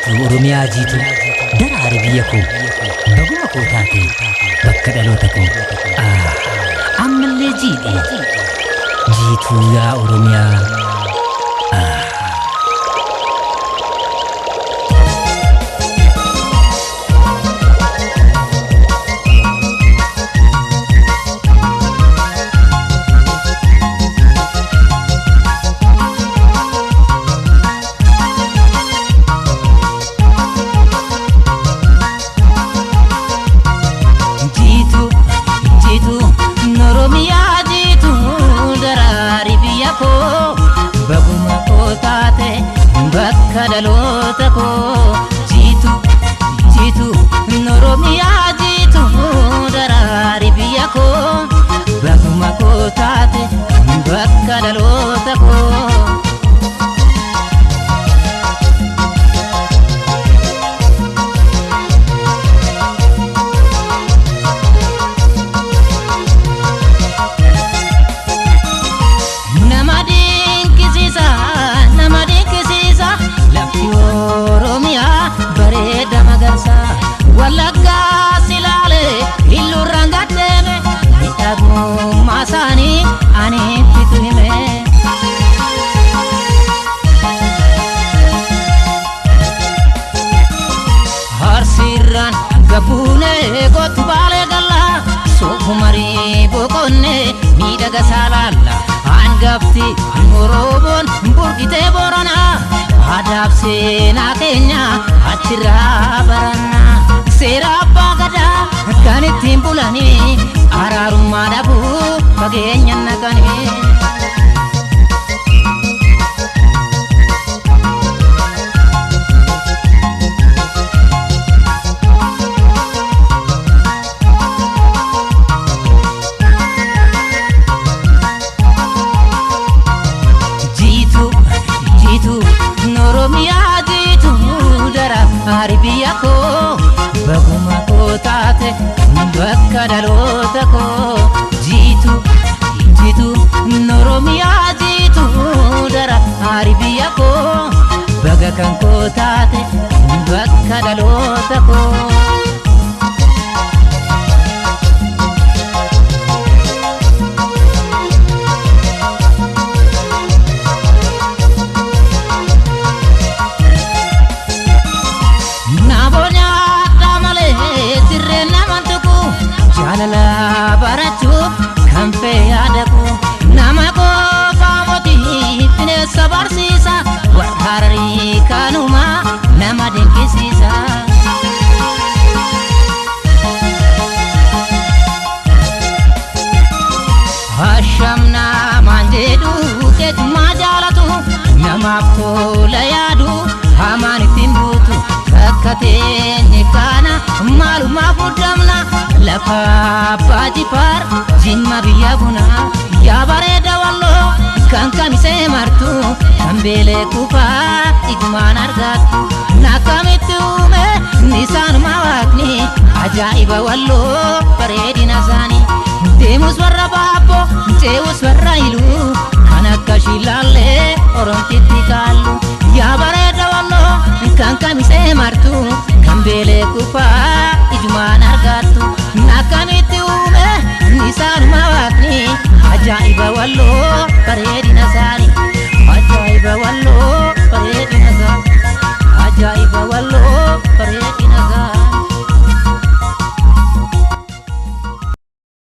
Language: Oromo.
jiitu Oromiyaa jiitu daraari biyya koo baguma koo taate bakka dhaloota koo ammallee jiituu yaa Oromiyaa. Kadalota ko jitu Oromiyaa jitu daraari biyya ko bakuma ko taate bakka dhaloota ko. Walaga silale illu rangateme itabu masani ani fituhime harsiran gabune gotu bale galla sokumari bokonne midaga salalla angafti morobon burgite borona adabse na kenya achira barana Sera bagada kan ittiin bulanii araarummaa dhabuu fageenya naqanii. Jiitu Oromiyaa jiitu daraari biyya koo baguma ko taate bakka dhaloota ko jiitu Oromiyaa jiitu daraari biyya ko baga kan ko taate bakka dhaloota ko. Jalala barachu kampe adaku nama ko pamoti pine sabar sisa warhari kanuma nama denki sisa Hashamna manjedu ket majalatu nama ko layadu hamani timbutu kakate nikana maluma budamna Lafa Pajipar Jimma biyya buna yaa bareeda walloo kan kamisee martu kan beelee kufaa igumaan argattu nakkamitti uume nisaanuma waaqni ajaa'iba walloo bareedina isaanii deemus warra baabboo ceewus warra iluu kan akka shilaallee oromtitti kaallu yaa bareeda walloo kan kamisee martu kan beelee kufaa igumaan argattu nakkamitti uume nisaanuma waaqni ajaa'iba walloo bareedina isaanii ajaa'iba walloo bareedina isaanii ajaa'iba walloo bareedina